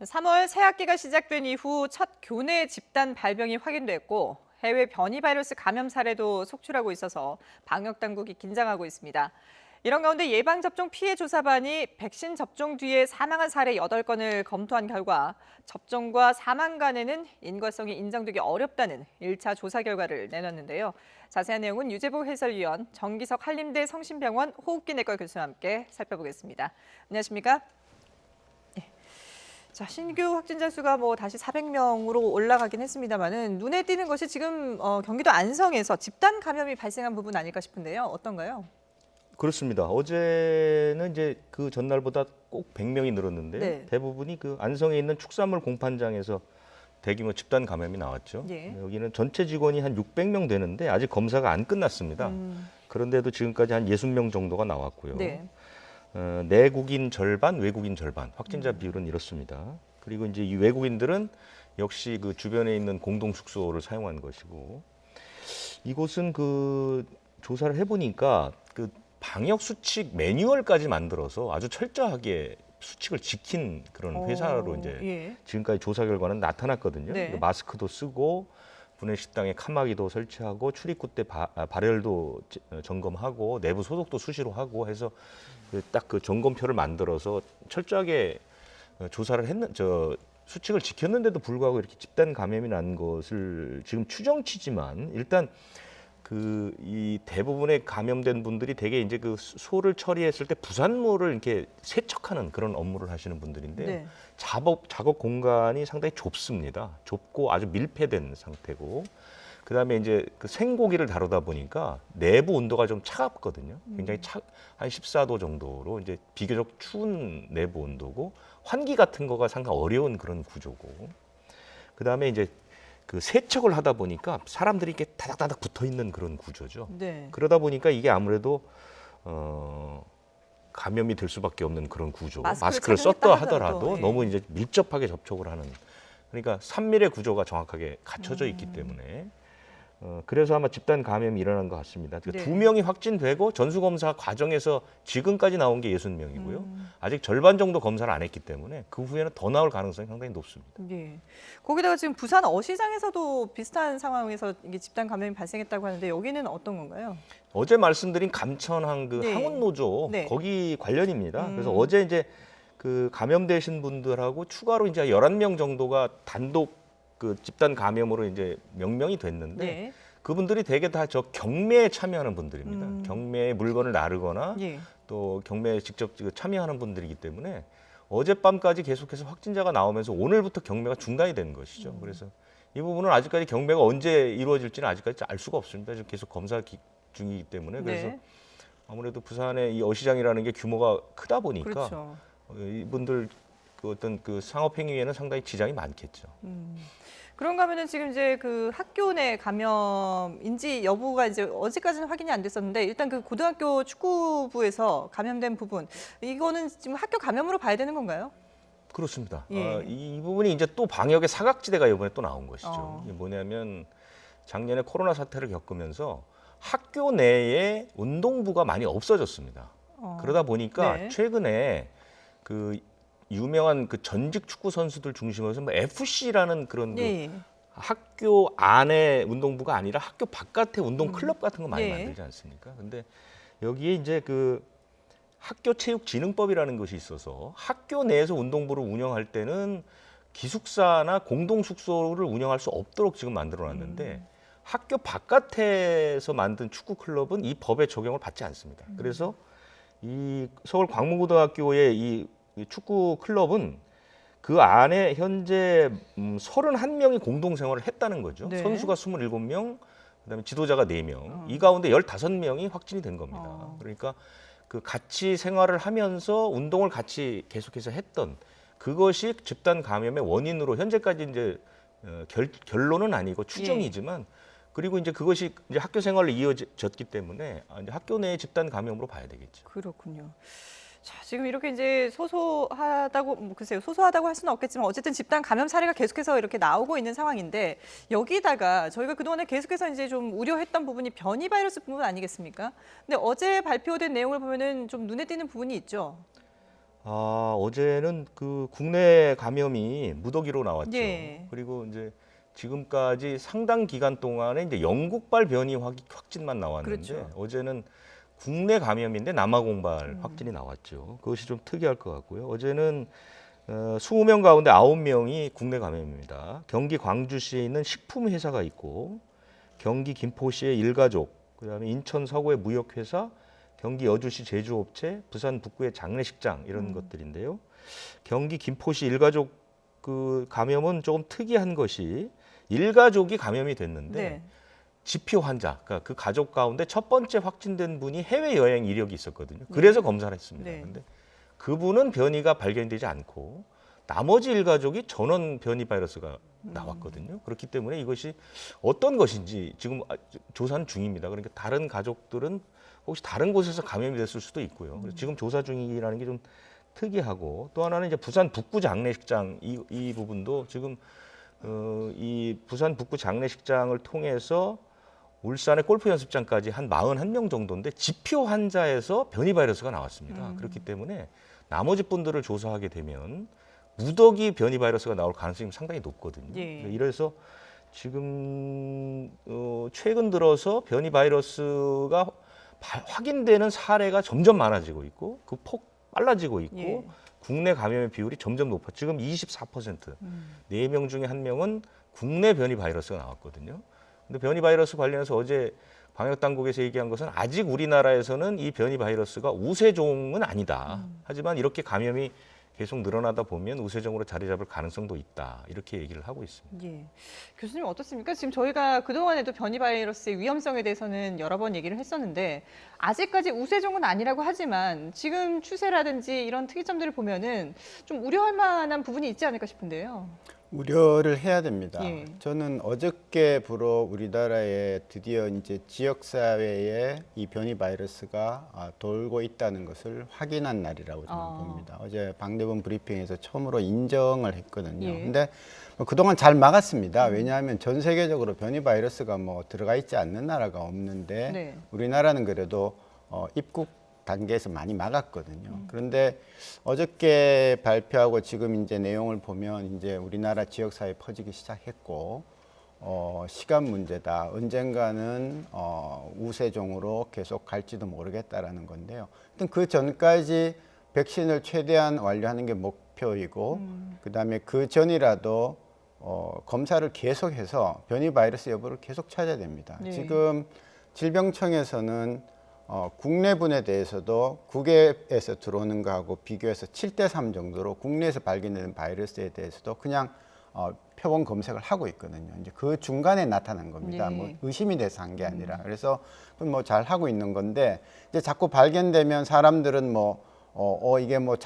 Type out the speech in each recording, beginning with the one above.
3월 새학기가 시작된 이후 첫 교내 집단 발병이 확인됐고 해외 변이 바이러스 감염 사례도 속출하고 있어서 방역 당국이 긴장하고 있습니다. 이런 가운데 예방접종 피해 조사반이 백신 접종 뒤에 사망한 사례 8건을 검토한 결과 접종과 사망 간에는 인과성이 인정되기 어렵다는 1차 조사 결과를 내놨는데요. 자세한 내용은 유재복 해설위원, 정기석 한림대 성심병원 호흡기내과 교수와 함께 살펴보겠습니다. 안녕하십니까? 자, 신규 확진자 수가 다시 400명으로 올라가긴 했습니다만은 눈에 띄는 것이 지금 경기도 안성에서 집단 감염이 발생한 부분 아닐까 싶은데요. 어떤가요? 그렇습니다. 어제는 이제 그 전날보다 꼭 100명이 늘었는데 네. 대부분이 그 안성에 있는 축산물 공판장에서 대규모 집단 감염이 나왔죠. 예. 여기는 전체 직원이 한 600명 되는데 아직 검사가 안 끝났습니다. 그런데도 지금까지 한 60명 정도가 나왔고요. 네. 내국인 절반, 외국인 절반 확진자 비율은 이렇습니다. 그리고 이제 이 외국인들은 역시 그 주변에 있는 공동 숙소를 사용한 것이고 이곳은 그 조사를 해보니까 그 방역 수칙 매뉴얼까지 만들어서 아주 철저하게 수칙을 지킨 그런 회사로 이제 예. 지금까지 조사 결과는 나타났거든요. 네. 마스크도 쓰고 구내식당에 칸막이도 설치하고 출입구 때 발열도 점검하고 내부 소독도 수시로 하고 해서 딱 그 점검표를 만들어서 철저하게 조사를 수칙을 지켰는데도 불구하고 이렇게 집단 감염이 난 것을 지금 추정치지만 일단 이 대부분의 감염된 분들이 대개 이제 그 소를 처리했을 때 부산물을 이렇게 세척하는 그런 업무를 하시는 분들인데요. 네. 작업 공간이 상당히 좁습니다. 좁고 아주 밀폐된 상태고, 그다음에 이제 그 생고기를 다루다 보니까 내부 온도가 좀 차갑거든요. 굉장히 한 14도 정도로 이제 비교적 추운 내부 온도고 환기 같은 거가 상당히 어려운 그런 구조고, 그다음에 이제 그 세척을 하다 보니까 사람들이 이렇게 다닥다닥 붙어 있는 그런 구조죠. 네. 그러다 보니까 이게 아무래도 감염이 될 수밖에 없는 그런 구조. 마스크를 썼다 하더라도 예. 너무 이제 밀접하게 접촉을 하는. 그러니까 산밀의 구조가 정확하게 갖춰져 있기 때문에 그래서 아마 집단 감염이 일어난 것 같습니다. 그러니까 네. 2명이 확진되고 전수검사 과정에서 지금까지 나온 게 60명이고요. 아직 절반 정도 검사를 안 했기 때문에 그 후에는 더 나올 가능성이 상당히 높습니다. 예. 거기다가 지금 부산 어시장에서도 비슷한 상황에서 이게 집단 감염이 발생했다고 하는데 여기는 어떤 건가요? 어제 말씀드린 감천항 그 네. 항운노조 네. 거기 관련입니다. 그래서 어제 이제 그 감염되신 분들하고 추가로 이제 11명 정도가 단독 그 집단 감염으로 이제 명명이 됐는데 네. 그분들이 대개 다 저 경매에 참여하는 분들입니다. 경매에 물건을 나르거나 예. 또 경매에 직접 참여하는 분들이기 때문에 어젯밤까지 계속해서 확진자가 나오면서 오늘부터 경매가 중단이 된 것이죠. 그래서 이 부분은 아직까지 경매가 언제 이루어질지는 아직까지 알 수가 없습니다. 지금 계속 검사 중이기 때문에 그래서 네. 아무래도 부산의 이 어시장이라는 게 규모가 크다 보니까 그렇죠. 이분들 그 어떤 그 상업 행위에는 상당히 지장이 많겠죠. 그런가 하면은 지금 이제 그 학교 내 감염인지 여부가 이제 어제까지는 확인이 안 됐었는데 일단 그 고등학교 축구부에서 감염된 부분 이거는 지금 학교 감염으로 봐야 되는 건가요? 그렇습니다. 예. 이 부분이 이제 또 방역의 사각지대가 이번에 또 나온 것이죠. 어. 이게 뭐냐면 작년에 코로나 사태를 겪으면서 학교 내에 운동부가 많이 없어졌습니다. 그러다 보니까 네. 최근에 그 유명한 그 전직 축구 선수들 중심으로 해서 FC라는 그런 그 예. 학교 안에 운동부가 아니라 학교 바깥에 운동 클럽 같은 거 많이 예. 만들지 않습니까? 근데 여기에 이제 그 학교체육진흥법이라는 것이 있어서 학교 내에서 운동부를 운영할 때는 기숙사나 공동숙소를 운영할 수 없도록 지금 만들어 놨는데 학교 바깥에서 만든 축구 클럽은 이 법의 적용을 받지 않습니다. 그래서 이 서울 광문고등학교의 이 축구 클럽은 그 안에 현재 31명이 공동 생활을 했다는 거죠. 네. 선수가 27명, 그다음에 지도자가 4명. 이 가운데 15명이 확진이 된 겁니다. 그러니까 그 같이 생활을 하면서 운동을 같이 계속해서 했던 그것이 집단 감염의 원인으로 현재까지 이제 결론은 아니고 추정이지만 그리고 이제 그것이 이제 학교 생활로 이어졌기 때문에 이제 학교 내의 집단 감염으로 봐야 되겠죠. 그렇군요. 자, 지금 이렇게 이제 소소하다고 글쎄요, 소소하다고 할 수는 없겠지만 어쨌든 집단 감염 사례가 계속해서 이렇게 나오고 있는 상황인데 여기다가 저희가 그동안에 계속해서 이제 좀 우려했던 부분이 변이 바이러스 부분 아니겠습니까? 근데 어제 발표된 내용을 보면은 좀 눈에 띄는 부분이 있죠. 어제는 그 국내 감염이 무더기로 나왔죠. 예. 그리고 이제 지금까지 상당 기간 동안에 이제 영국발 변이 확진만 나왔는데 그렇죠. 어제는 국내 감염인데 남아공발 확진이 나왔죠. 그것이 좀 특이할 것 같고요. 어제는 20명 가운데 9명이 국내 감염입니다. 경기 광주시에 있는 식품 회사가 있고 경기 김포시의 일가족, 그다음에 인천 서구의 무역회사, 경기 여주시 제조업체, 부산 북구의 장례식장 이런 것들인데요. 경기 김포시 일가족 그 감염은 조금 특이한 것이 일가족이 감염이 됐는데 네. 지표 환자, 그러니까 그 가족 가운데 첫 번째 확진된 분이 해외 여행 이력이 있었거든요. 그래서 검사를 했습니다. 네. 근데 그분은 변이가 발견되지 않고 나머지 일가족이 전원 변이 바이러스가 나왔거든요. 그렇기 때문에 이것이 어떤 것인지 지금 조사는 중입니다. 그러니까 다른 가족들은 혹시 다른 곳에서 감염이 됐을 수도 있고요. 그래서 지금 조사 중이라는 게 좀 특이하고, 또 하나는 이제 부산 북구 장례식장 이 부분도 지금 이 부산 북구 장례식장을 통해서 울산의 골프 연습장까지 한 41명 정도인데 지표 환자에서 변이 바이러스가 나왔습니다. 그렇기 때문에 나머지 분들을 조사하게 되면 무더기 변이 바이러스가 나올 가능성이 상당히 높거든요. 예. 이래서 지금 최근 들어서 변이 바이러스가 확인되는 사례가 점점 많아지고 있고 그 폭 빨라지고 있고 예. 국내 감염의 비율이 점점 높아. 지금 24%. 4명 중에 1명은 국내 변이 바이러스가 나왔거든요. 근데 변이 바이러스 관련해서 어제 방역 당국에서 얘기한 것은 아직 우리나라에서는 이 변이 바이러스가 우세종은 아니다. 하지만 이렇게 감염이 계속 늘어나다 보면 우세종으로 자리 잡을 가능성도 있다. 이렇게 얘기를 하고 있습니다. 예. 교수님 어떻습니까? 지금 저희가 그동안에도 변이 바이러스의 위험성에 대해서는 여러 번 얘기를 했었는데 아직까지 우세종은 아니라고 하지만 지금 추세라든지 이런 특이점들을 보면은 좀 우려할 만한 부분이 있지 않을까 싶은데요. 우려를 해야 됩니다. 예. 저는 어저께부로 우리나라에 드디어 이제 지역사회에 이 변이 바이러스가 돌고 있다는 것을 확인한 날이라고 저는 봅니다. 어제 방대본 브리핑에서 처음으로 인정을 했거든요. 예. 근데 뭐 그동안 잘 막았습니다. 왜냐하면 전 세계적으로 변이 바이러스가 뭐 들어가 있지 않는 나라가 없는데 네. 우리나라는 그래도 입국 단계에서 많이 막았거든요. 그런데 어저께 발표하고 지금 이제 내용을 보면 이제 우리나라 지역사회에 퍼지기 시작했고 시간 문제다. 언젠가는 우세종으로 계속 갈지도 모르겠다라는 건데요. 하여튼 그 전까지 백신을 최대한 완료하는 게 목표이고 그다음에 그 전이라도 검사를 계속해서 변이 바이러스 여부를 계속 찾아야 됩니다. 네. 지금 질병청에서는 국내분에 대해서도 국외에서 들어오는 거하고 비교해서 7대3 정도로 국내에서 발견되는 바이러스에 대해서도 그냥 표본 검색을 하고 있거든요. 이제 그 중간에 나타난 겁니다. 네. 뭐 의심이 돼서 한 게 아니라. 그래서 뭐 잘 하고 있는 건데 이제 자꾸 발견되면 사람들은 이게 뭐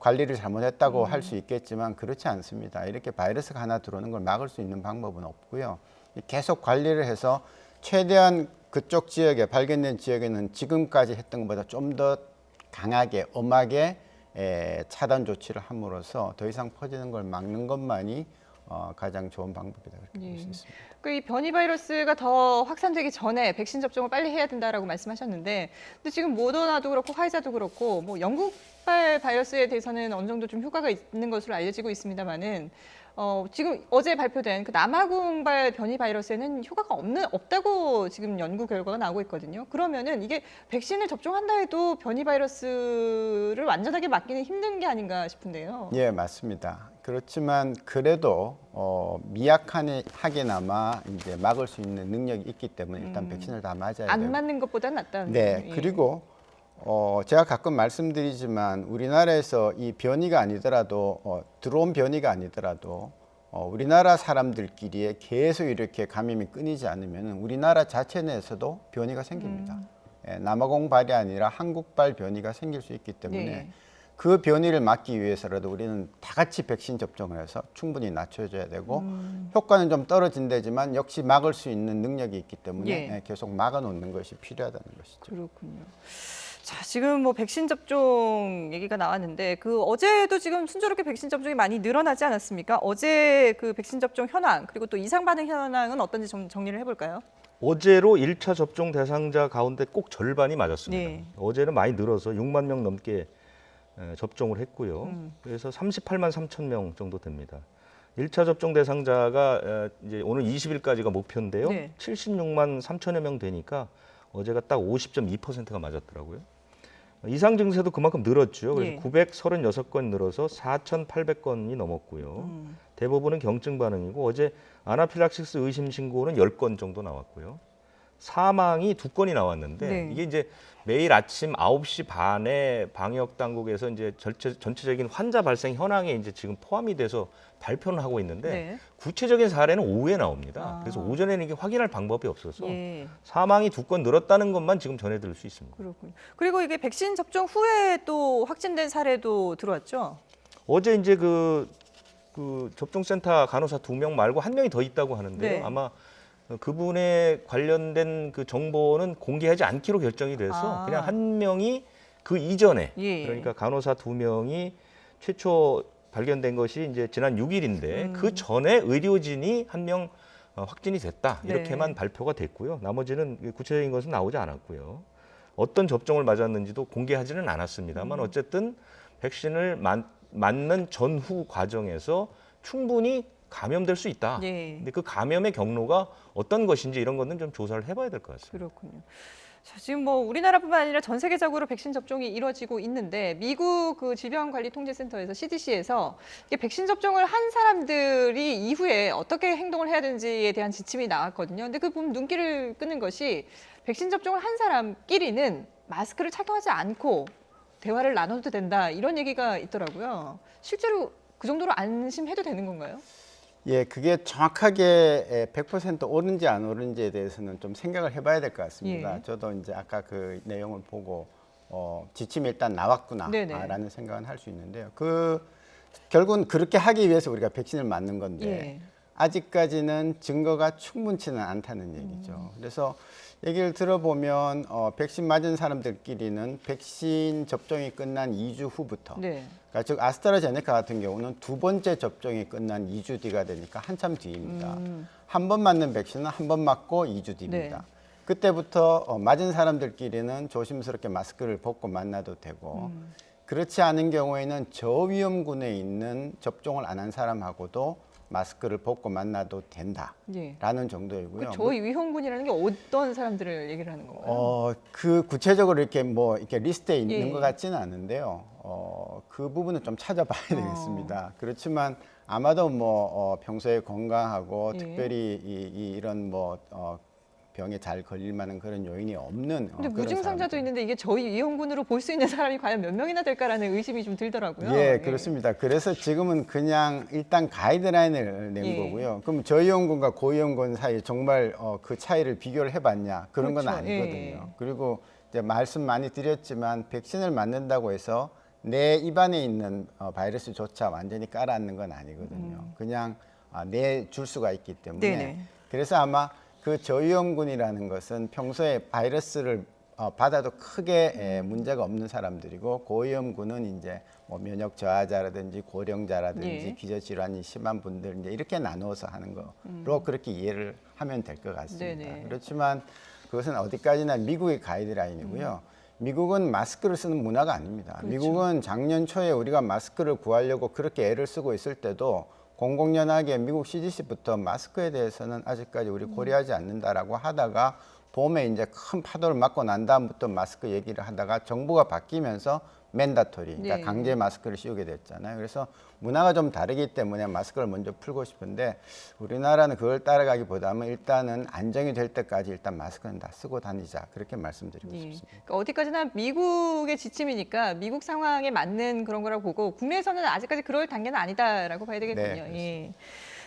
관리를 잘못했다고 할 수 있겠지만 그렇지 않습니다. 이렇게 바이러스가 하나 들어오는 걸 막을 수 있는 방법은 없고요. 계속 관리를 해서 최대한 그쪽 지역에 발견된 지역에는 지금까지 했던 것보다 좀 더 강하게 엄하게 차단 조치를 함으로써 더 이상 퍼지는 걸 막는 것만이 가장 좋은 방법이다 그렇게 볼 수 있습니다. 이 변이 바이러스가 더 확산되기 전에 백신 접종을 빨리 해야 된다라고 말씀하셨는데, 근데 지금 모더나도 그렇고 화이자도 그렇고 뭐 영국발 바이러스에 대해서는 어느 정도 좀 효과가 있는 것으로 알려지고 있습니다만은 지금 어제 발표된 그 남아공발 변이 바이러스에는 효과가 없다고 지금 연구 결과가 나오고 있거든요. 그러면은 이게 백신을 접종한다 해도 변이 바이러스를 완전하게 막기는 힘든 게 아닌가 싶은데요. 예, 맞습니다. 그렇지만 그래도 미약하게나마 이제 막을 수 있는 능력이 있기 때문에 일단 백신을 다 맞아야 돼요. 안 맞는 것보다는 낫다는 네, 거죠. 예. 그리고 제가 가끔 말씀드리지만 우리나라에서 이 변이가 아니더라도 들어온 변이가 아니더라도 우리나라 사람들끼리에 계속 이렇게 감염이 끊이지 않으면 우리나라 자체 내에서도 변이가 생깁니다. 예, 남아공발이 아니라 한국발 변이가 생길 수 있기 때문에 네. 그 변이를 막기 위해서라도 우리는 다 같이 백신 접종을 해서 충분히 낮춰줘야 되고 효과는 좀 떨어진다지만 역시 막을 수 있는 능력이 있기 때문에 예. 계속 막아놓는 것이 필요하다는 것이죠. 그렇군요. 자, 지금 뭐 백신 접종 얘기가 나왔는데 그 어제도 지금 순조롭게 백신 접종이 많이 늘어나지 않았습니까? 어제 그 백신 접종 현황 그리고 또 이상 반응 현황은 어떤지 좀 정리를 해볼까요? 어제로 1차 접종 대상자 가운데 꼭 절반이 맞았습니다. 네. 어제는 많이 늘어서 6만 명 넘게 접종을 했고요. 그래서 38만 3천 명 정도 됩니다. 1차 접종 대상자가 이제 오늘 20일까지가 목표인데요. 네. 76만 3천여 명 되니까 어제가 딱 50.2%가 맞았더라고요. 이상 증세도 그만큼 늘었죠. 그래서 예. 936건 늘어서 4,800건이 넘었고요. 대부분은 경증 반응이고 어제 아나필락시스 의심 신고는 10건 정도 나왔고요. 사망이 2건이 나왔는데 네. 이게 이제 매일 아침 9시 반에 방역 당국에서 이제 전체적인 환자 발생 현황에 이제 지금 포함이 돼서 발표는 하고 있는데 네. 구체적인 사례는 오후에 나옵니다. 아. 그래서 오전에는 이게 확인할 방법이 없어서 예. 사망이 2건 늘었다는 것만 지금 전해드릴 수 있습니다. 그렇군요. 그리고 이게 백신 접종 후에 또 확진된 사례도 들어왔죠? 어제 이제 그 접종센터 간호사 2명 말고 1명이 더 있다고 하는데요. 네. 아마 그분에 관련된 그 정보는 공개하지 않기로 결정이 돼서 아. 그냥 1명이 그 이전에 예. 그러니까 간호사 2명이 최초 발견된 것이 이제 지난 6일인데 그 전에 의료진이 1명 확진이 됐다 이렇게만 네. 발표가 됐고요. 나머지는 구체적인 것은 나오지 않았고요. 어떤 접종을 맞았는지도 공개하지는 않았습니다만 어쨌든 백신을 맞는 전후 과정에서 충분히 감염될 수 있다. 예. 근데 그 감염의 경로가 어떤 것인지 이런 거는 좀 조사를 해봐야 될 것 같습니다. 그렇군요. 자, 지금 뭐 우리나라뿐만 아니라 전 세계적으로 백신 접종이 이루어지고 있는데 미국 그 질병관리통제센터에서 CDC에서 이게 백신 접종을 한 사람들이 이후에 어떻게 행동을 해야 되는지에 대한 지침이 나왔거든요. 근데 그 보면 눈길을 끄는 것이 백신 접종을 한 사람끼리는 마스크를 착용하지 않고 대화를 나눠도 된다 이런 얘기가 있더라고요. 실제로 그 정도로 안심해도 되는 건가요? 예, 그게 정확하게 100% 옳은지 안 옳은지에 대해서는 좀 생각을 해봐야 될 것 같습니다. 예. 저도 이제 아까 그 내용을 보고 지침이 일단 나왔구나라는 생각은 할 수 있는데요. 결국은 그렇게 하기 위해서 우리가 백신을 맞는 건데 예. 아직까지는 증거가 충분치는 않다는 얘기죠. 그래서 얘기를 들어보면 백신 맞은 사람들끼리는 백신 접종이 끝난 2주 후부터 네. 그러니까 즉 아스트라제네카 같은 경우는 2번째 접종이 끝난 2주 뒤가 되니까 한참 뒤입니다. 한 번 맞는 백신은 한 번 맞고 2주 뒤입니다. 네. 그때부터 맞은 사람들끼리는 조심스럽게 마스크를 벗고 만나도 되고 그렇지 않은 경우에는 저위험군에 있는 접종을 안 한 사람하고도 마스크를 벗고 만나도 된다라는 예. 정도이고요. 그 저위험군이라는 게 어떤 사람들을 얘기를 하는 건가요? 그 구체적으로 이렇게 리스트에 있는 예. 것 같지는 않은데요. 그 부분은 좀 찾아봐야 되겠습니다. 그렇지만 아마도 평소에 건강하고 예. 특별히 이런 병에 잘 걸릴 만한 그런 요인이 없는 근데 그런 무증상자도 사람들. 있는데 이게 저위험군으로 볼 수 있는 사람이 과연 몇 명이나 될까라는 의심이 좀 들더라고요. 예, 그렇습니다. 그래서 지금은 그냥 일단 가이드라인을 낸 예. 거고요. 그럼 저위험군과 고위험군 사이 정말 그 차이를 비교를 해봤냐? 그런 건 그렇죠. 아니거든요. 예. 그리고 이제 말씀 많이 드렸지만 백신을 맞는다고 해서 내 입안에 있는 바이러스조차 완전히 깔아앉는 건 아니거든요. 그냥 내줄 수가 있기 때문에 네네. 그래서 아마 그 저위험군이라는 것은 평소에 바이러스를 받아도 크게 문제가 없는 사람들이고 고위험군은 이제 면역 저하자라든지 고령자라든지 예. 기저질환이 심한 분들 이제 이렇게 나누어서 하는 거로 그렇게 이해를 하면 될 것 같습니다. 네네. 그렇지만 그것은 어디까지나 미국의 가이드라인이고요. 미국은 마스크를 쓰는 문화가 아닙니다. 그렇죠. 미국은 작년 초에 우리가 마스크를 구하려고 그렇게 애를 쓰고 있을 때도 공공연하게 미국 CDC부터 마스크에 대해서는 아직까지 우리 고려하지 않는다라고 하다가 봄에 이제 큰 파도를 맞고 난 다음부터 마스크 얘기를 하다가 정부가 바뀌면서 맨다토리, 그러니까 네. 강제 마스크를 씌우게 됐잖아요. 그래서 문화가 좀 다르기 때문에 마스크를 먼저 풀고 싶은데 우리나라는 그걸 따라가기보다는 일단은 안정이 될 때까지 일단 마스크는 다 쓰고 다니자 그렇게 말씀드리고 예. 싶습니다. 그러니까 어디까지나 미국의 지침이니까 미국 상황에 맞는 그런 거라고 보고 국내에서는 아직까지 그럴 단계는 아니다라고 봐야 되겠군요. 네, 예.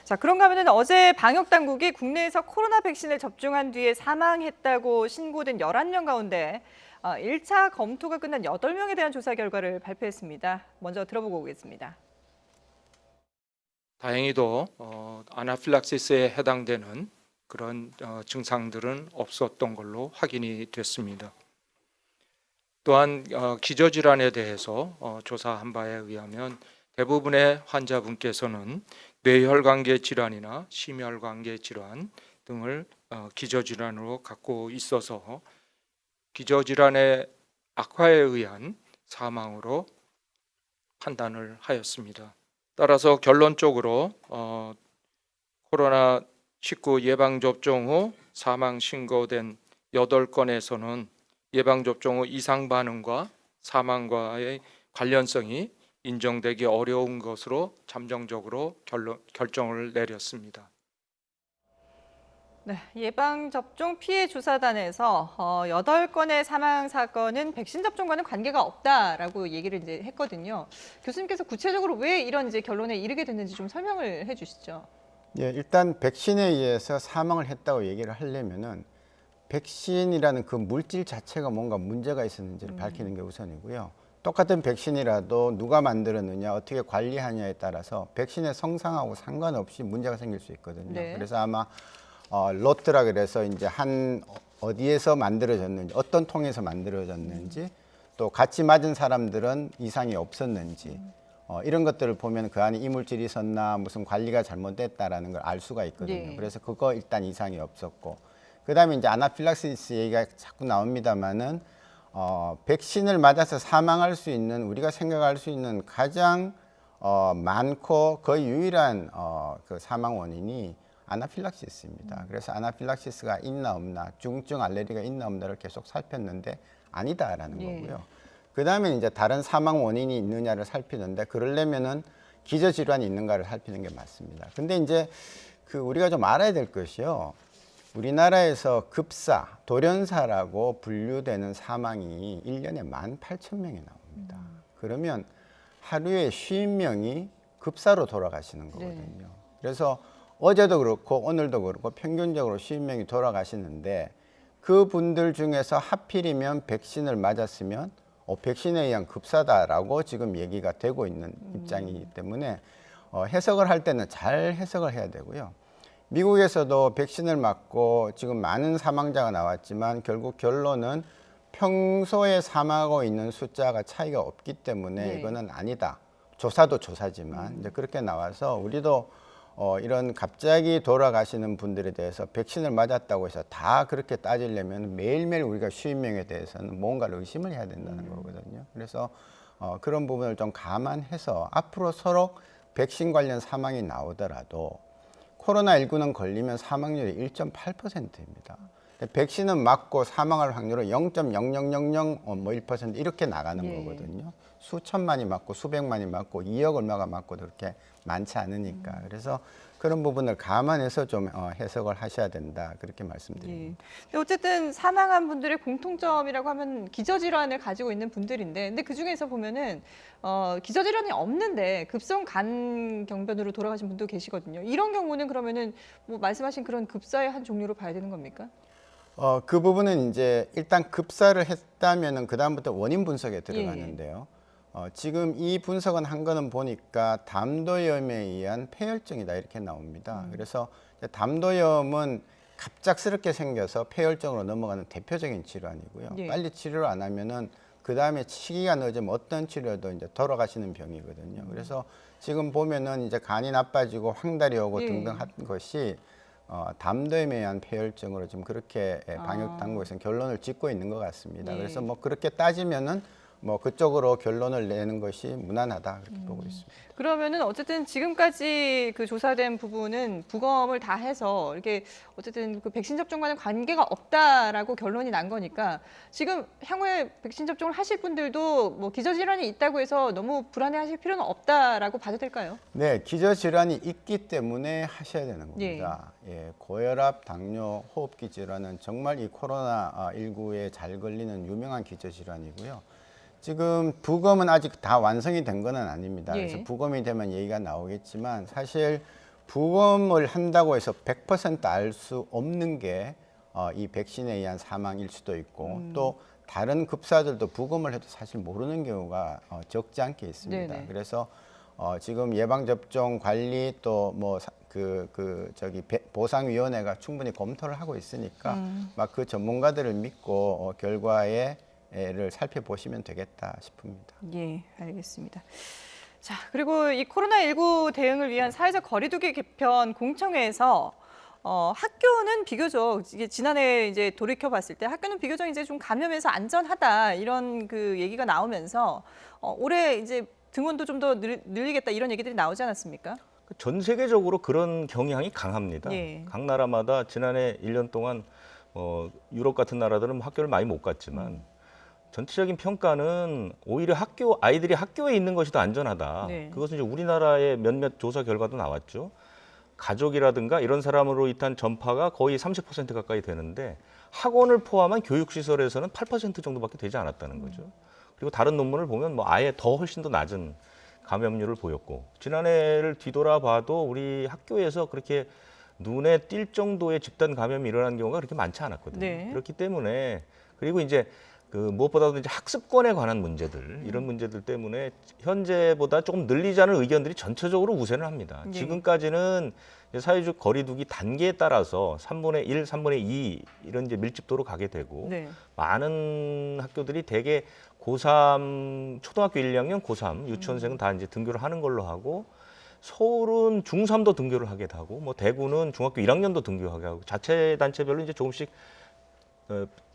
자, 그런가 하면 어제 방역 당국이 국내에서 코로나 백신을 접종한 뒤에 사망했다고 신고된 11명 가운데 1차 검토가 끝난 8명에 대한 조사 결과를 발표했습니다. 먼저 들어보고 오겠습니다. 다행히도 아나필락시스에 해당되는 그런 증상들은 없었던 걸로 확인이 됐습니다. 또한 기저질환에 대해서 조사한 바에 의하면 대부분의 환자분께서는 뇌혈관계 질환이나 심혈관계 질환 등을 기저질환으로 갖고 있어서 기저질환의 악화에 의한 사망으로 판단을 하였습니다. 따라서 결론적으로 코로나19 예방접종 후 사망 신고된 8건에서는 예방접종 후 이상 반응과 사망과의 관련성이 인정되기 어려운 것으로 잠정적으로 결정을 내렸습니다. 네, 예방접종 피해주사단에서 8건의 사망 사건은 백신 접종과는 관계가 없다라고 얘기를 이제 했거든요. 교수님께서 구체적으로 왜 이런 이제 결론에 이르게 됐는지 좀 설명을 해주시죠. 예, 일단 백신에 의해서 사망을 했다고 얘기를 하려면은 백신이라는 그 물질 자체가 뭔가 문제가 있었는지를 밝히는 게 우선이고요. 똑같은 백신이라도 누가 만들었느냐, 어떻게 관리하냐에 따라서 백신의 성상하고 상관없이 문제가 생길 수 있거든요. 네. 그래서 아마 로트라 그래서 이제 어디에서 만들어졌는지, 어떤 통에서 만들어졌는지, 또 같이 맞은 사람들은 이상이 없었는지, 이런 것들을 보면 그 안에 이물질이 있었나, 무슨 관리가 잘못됐다라는 걸 알 수가 있거든요. 네. 그래서 그거 일단 이상이 없었고, 그다음에 이제 아나필락시스 얘기가 자꾸 나옵니다만은 백신을 맞아서 사망할 수 있는, 우리가 생각할 수 있는 가장 많고 거의 유일한 그 사망 원인이 아나필락시스입니다. 그래서 아나필락시스가 있나 없나, 중증 알레르기가 있나 없나를 계속 살폈는데 아니다라는 예. 거고요. 그 다음에 이제 다른 사망 원인이 있느냐를 살피는데, 그러려면은 기저질환이 있는가를 살피는 게 맞습니다. 근데 이제 그 우리가 좀 알아야 될 것이요. 우리나라에서 급사, 돌연사라고 분류되는 사망이 1년에 18,000명이 나옵니다. 그러면 하루에 50명이 급사로 돌아가시는 거거든요. 그래서 어제도 그렇고 오늘도 그렇고 평균적으로 50명이 돌아가시는데, 그분들 중에서 하필이면 백신을 맞았으면 백신에 의한 급사다라고 지금 얘기가 되고 있는 입장이기 때문에 해석을 할 때는 잘 해석을 해야 되고요. 미국에서도 백신을 맞고 지금 많은 사망자가 나왔지만 결국 결론은 평소에 사망하고 있는 숫자가 차이가 없기 때문에 네. 이거는 아니다. 조사도 조사지만 이제 그렇게 나와서 우리도 이런 갑자기 돌아가시는 분들에 대해서 백신을 맞았다고 해서 다 그렇게 따지려면 매일매일 우리가 50명에 대해서는 뭔가를 의심을 해야 된다는 거거든요. 그래서 그런 부분을 좀 감안해서 앞으로 서로 백신 관련 사망이 나오더라도 코로나19는 걸리면 사망률이 1.8%입니다. 백신은 맞고 사망할 확률은 0.0000 이렇게 나가는 예. 거거든요. 수천만이 맞고 수백만이 맞고 2억 얼마가 맞고도 그렇게 많지 않으니까. 그래서 그런 부분을 감안해서 좀 해석을 하셔야 된다, 그렇게 말씀드립니다. 예. 근데 어쨌든 사망한 분들의 공통점이라고 하면 기저질환을 가지고 있는 분들인데, 근데 그 중에서 보면은 기저질환이 없는데 급성 간경변으로 돌아가신 분도 계시거든요. 이런 경우는 그러면은 뭐 말씀하신 그런 급사의 한 종류로 봐야 되는 겁니까? 그 부분은 이제 일단 급사를 했다면은 그 다음부터 원인 분석에 들어가는데요. 지금 이 분석은 한 거는 보니까 담도염에 의한 폐혈증이다 이렇게 나옵니다. 그래서 담도염은 갑작스럽게 생겨서 폐혈증으로 넘어가는 대표적인 질환이고요. 예. 빨리 치료를 안 하면은 그 다음에 시기가 늦으면 어떤 치료도 이제 돌아가시는 병이거든요. 그래서 지금 보면은 이제 간이 나빠지고 황달이 오고 예. 등등 한 것이 담도염에 의한 폐혈증으로 지금 그렇게 방역 당국에서는 결론을 짓고 있는 것 같습니다. 예. 그래서 뭐 그렇게 따지면은 뭐 그쪽으로 결론을 내는 것이 무난하다 그렇게 보고 있습니다. 그러면은 어쨌든 지금까지 그 조사된 부분은 부검을 다 해서 이렇게 어쨌든 그 백신 접종과는 관계가 없다라고 결론이 난 거니까, 지금 향후에 백신 접종을 하실 분들도 뭐 기저질환이 있다고 해서 너무 불안해하실 필요는 없다라고 봐도 될까요? 네, 기저질환이 있기 때문에 하셔야 되는 겁니다. 예, 고혈압, 당뇨, 호흡기 질환은 정말 이 코로나19에 잘 걸리는 유명한 기저질환이고요. 지금 부검은 아직 다 완성이 된 건 아닙니다. 예. 그래서 부검이 되면 얘기가 나오겠지만, 사실 부검을 한다고 해서 100% 알 수 없는 게 이 백신에 의한 사망일 수도 있고, 또 다른 급사들도 부검을 해도 사실 모르는 경우가 적지 않게 있습니다. 네네. 그래서 지금 예방접종 관리 또 뭐 보상위원회가 충분히 검토를 하고 있으니까 막 그 전문가들을 믿고 결과를 살펴보시면 되겠다 싶습니다. 예, 알겠습니다. 자, 그리고 이 코로나19 대응을 위한 사회적 거리두기 개편 공청회에서 학교는 비교적 이게 지난해 이제 돌이켜 봤을 때 학교는 비교적 이제 좀 감염에서 안전하다 이런 그 얘기가 나오면서 올해 이제 등원도 좀 더 늘리겠다 이런 얘기들이 나오지 않았습니까? 전 세계적으로 그런 경향이 강합니다. 예. 각 나라마다 지난해 1년 동안 유럽 같은 나라들은 학교를 많이 못 갔지만 전체적인 평가는 오히려 아이들이 학교에 있는 것이 더 안전하다. 네. 그것은 이제 우리나라의 몇몇 조사 결과도 나왔죠. 가족이라든가 이런 사람으로 인한 전파가 거의 30% 가까이 되는데 학원을 포함한 교육시설에서는 8% 정도밖에 되지 않았다는 거죠. 그리고 다른 논문을 보면 뭐 아예 더 훨씬 더 낮은 감염률을 보였고 지난해를 뒤돌아봐도 우리 학교에서 그렇게 눈에 띌 정도의 집단 감염이 일어난 경우가 그렇게 많지 않았거든요. 네. 그렇기 때문에 그리고 이제 그 무엇보다도 이제 학습권에 관한 문제들 이런 문제들 때문에 현재보다 조금 늘리자는 의견들이 전체적으로 우세를 합니다. 네. 지금까지는 이제 사회적 거리두기 단계에 따라서 3분의 1, 3분의 2 이런 이제 밀집도로 가게 되고 네. 많은 학교들이 대개 고3 초등학교 1, 2학년 고3 유치원생은 다 이제 등교를 하는 걸로 하고 서울은 중3도 등교를 하게 하고 뭐 대구는 중학교 1학년도 등교하게 하고 자체 단체별로 이제 조금씩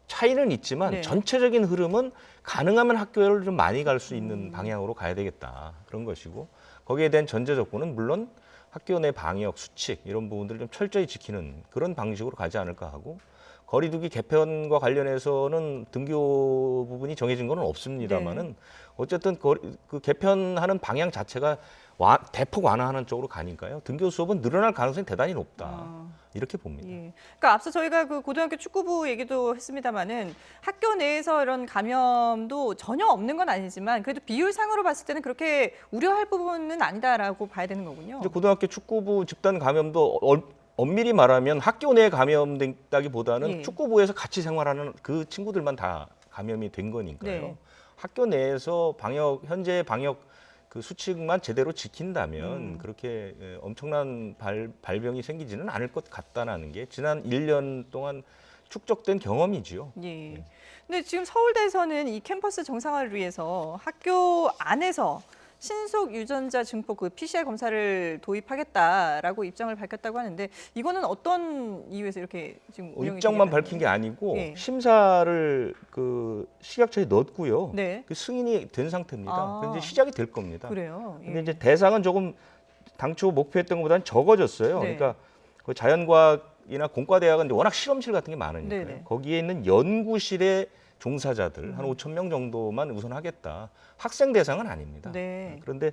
차이는 있지만 네. 전체적인 흐름은 가능하면 학교를 좀 많이 갈 수 있는 방향으로 가야 되겠다 그런 것이고 거기에 대한 전제 조건은 물론 학교 내 방역 수칙 이런 부분들을 좀 철저히 지키는 그런 방식으로 가지 않을까 하고 거리두기 개편과 관련해서는 등교 부분이 정해진 건 없습니다만은 네. 어쨌든 그 개편하는 방향 자체가 대폭 완화하는 쪽으로 가니까요. 등교 수업은 늘어날 가능성이 대단히 높다. 이렇게 봅니다. 예. 그러니까 앞서 저희가 그 고등학교 축구부 얘기도 했습니다만은 학교 내에서 이런 감염도 전혀 없는 건 아니지만 그래도 비율상으로 봤을 때는 그렇게 우려할 부분은 아니다라고 봐야 되는 거군요. 이제 고등학교 축구부 집단 감염도 엄밀히 말하면 학교 내에 감염됐다기보다는 예. 축구부에서 같이 생활하는 그 친구들만 다 감염이 된 거니까요. 네. 학교 내에서 현재 방역 그 수칙만 제대로 지킨다면 그렇게 엄청난 발병이 생기지는 않을 것 같다는 게 지난 1년 동안 축적된 경험이지요. 예. 근데 지금 서울대에서는 이 캠퍼스 정상화를 위해서 학교 안에서 신속 유전자 증폭 그 PCR 검사를 도입하겠다라고 입장을 밝혔다고 하는데 이거는 어떤 이유에서 이렇게 지금 운영이 입장만 되겠다는 밝힌 게 아니고 예. 심사를 그 식약처에 넣었고요. 네. 그 승인이 된 상태입니다. 아. 그래서 이제 시작이 될 겁니다. 그래요. 예. 근데 이제 대상은 조금 당초 목표했던 것보다는 적어졌어요. 네. 그러니까 그 자연과학이나 공과대학은 이제 워낙 실험실 같은 게 많으니까요. 네네. 거기에 있는 연구실의 종사자들 한 5천 명 정도만 우선 하겠다. 학생 대상은 아닙니다. 네. 그런데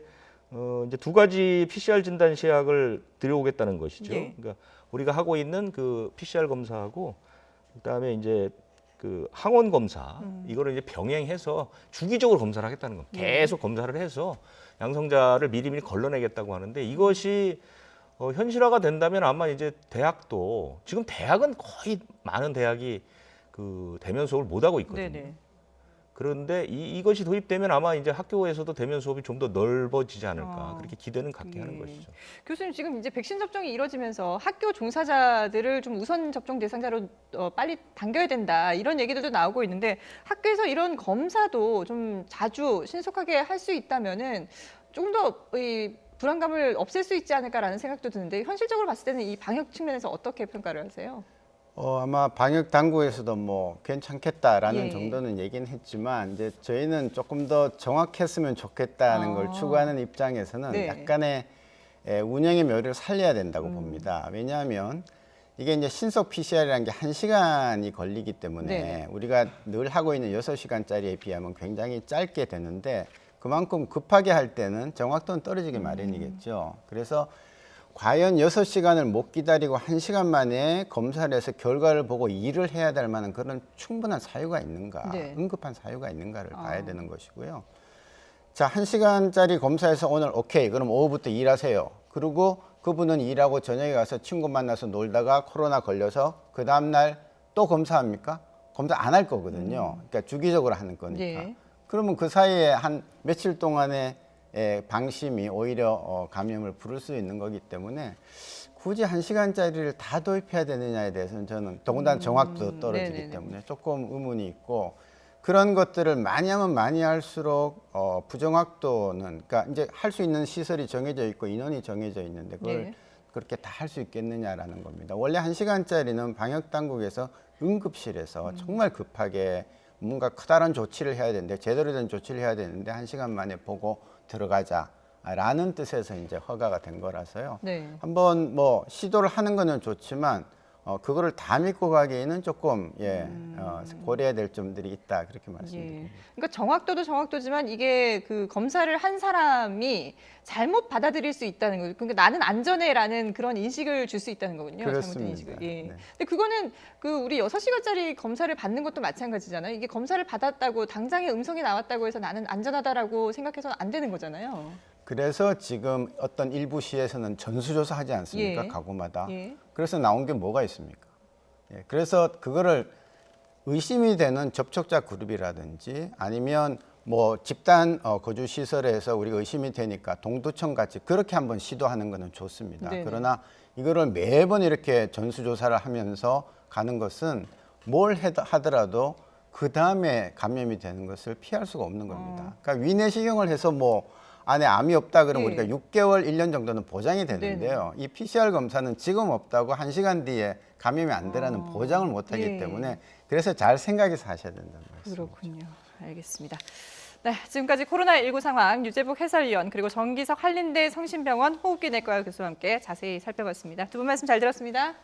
이제 두 가지 PCR 진단 시약을 들여오겠다는 것이죠. 예. 그러니까 우리가 하고 있는 그 PCR 검사하고 그다음에 이제 그 항원 검사 이거를 이제 병행해서 주기적으로 검사를 하겠다는 겁니다. 계속 검사를 해서 양성자를 미리미리 걸러내겠다고 하는데 이것이 현실화가 된다면 아마 이제 대학도 지금 대학은 거의 많은 대학이 그 대면 수업을 못 하고 있거든요. 네네. 그런데 이것이 도입되면 아마 이제 학교에서도 대면 수업이 좀 더 넓어지지 않을까 그렇게 기대는 갖게 하는 예. 것이죠. 교수님 지금 이제 백신 접종이 이루어지면서 학교 종사자들을 좀 우선 접종 대상자로 빨리 당겨야 된다 이런 얘기들도 나오고 있는데 학교에서 이런 검사도 좀 자주 신속하게 할 수 있다면은 조금 더 이 불안감을 없앨 수 있지 않을까라는 생각도 드는데 현실적으로 봤을 때는 이 방역 측면에서 어떻게 평가를 하세요? 아마 방역 당국에서도 뭐 괜찮겠다라는 예. 정도는 얘기는 했지만 이제 저희는 조금 더 정확했으면 좋겠다는 걸 추구하는 입장에서는 네. 약간의 운영의 묘리를 살려야 된다고 봅니다. 왜냐하면 이게 이제 신속 PCR이라는 게 1시간이 걸리기 때문에 네. 우리가 늘 하고 있는 6시간짜리에 비하면 굉장히 짧게 되는데 그만큼 급하게 할 때는 정확도는 떨어지기 마련이겠죠. 그래서 과연 6시간을 못 기다리고 1시간 만에 검사를 해서 결과를 보고 일을 해야 될 만한 그런 충분한 사유가 있는가, 네. 응급한 사유가 있는가를 봐야 되는 것이고요. 자, 1시간짜리 검사에서 오늘 오케이, 그럼 오후부터 일하세요. 그리고 그분은 일하고 저녁에 가서 친구 만나서 놀다가 코로나 걸려서 그 다음날 또 검사합니까? 검사 안 할 거거든요. 그러니까 주기적으로 하는 거니까. 네. 그러면 그 사이에 한 며칠 동안의 방심이 오히려 감염을 부를 수 있는 거기 때문에 굳이 1시간짜리를 다 도입해야 되느냐에 대해서는 저는 더군다나 정확도도 떨어지기 네네네. 때문에 조금 의문이 있고 그런 것들을 많이 하면 많이 할수록 부정확도는 그러니까 이제 할 수 있는 시설이 정해져 있고 인원이 정해져 있는데 그걸 네. 그렇게 다 할 수 있겠느냐라는 겁니다. 원래 1시간짜리는 방역 당국에서 응급실에서 정말 급하게 뭔가 커다란 조치를 해야 되는데 제대로 된 조치를 해야 되는데 1시간 만에 보고 들어가자라는 뜻에서 이제 허가가 된 거라서요. 네. 한번 뭐 시도를 하는 거는 좋지만 그거를 다 믿고 가기에는 조금 고려해야 될 점들이 있다 그렇게 말씀드립니다. 예. 그러니까 정확도도 정확도지만 이게 그 검사를 한 사람이 잘못 받아들일 수 있다는 거죠. 그러니까 나는 안전해라는 그런 인식을 줄 수 있다는 거군요. 잘못된 그렇습니다. 인식을. 예. 네. 근데 그거는 그 우리 6시간짜리 검사를 받는 것도 마찬가지잖아요. 이게 검사를 받았다고 당장에 음성이 나왔다고 해서 나는 안전하다라고 생각해서는 안 되는 거잖아요. 그래서 지금 어떤 일부 시에서는 전수조사 하지 않습니까? 예. 가구마다. 예. 그래서 나온 게 뭐가 있습니까? 그래서 그거를 의심이 되는 접촉자 그룹이라든지 아니면 뭐 집단 거주 시설에서 우리가 의심이 되니까 동두천 같이 그렇게 한번 시도하는 거는 좋습니다. 네네. 그러나 이거를 매번 이렇게 전수조사를 하면서 가는 것은 뭘 하더라도 그 다음에 감염이 되는 것을 피할 수가 없는 겁니다. 그러니까 위내시경을 해서 뭐 안에 암이 없다 그러면 예. 우리가 6개월, 1년 정도는 보장이 되는데요. 이 PCR 검사는 지금 없다고 1시간 뒤에 감염이 안 되라는 보장을 못 하기 예. 때문에 그래서 잘 생각해서 하셔야 된다는 말씀. 그렇군요. 알겠습니다. 네, 지금까지 코로나19 상황 유재복 해설위원 그리고 정기석 한림대 성심병원 호흡기내과 교수와 함께 자세히 살펴봤습니다. 두 분 말씀 잘 들었습니다.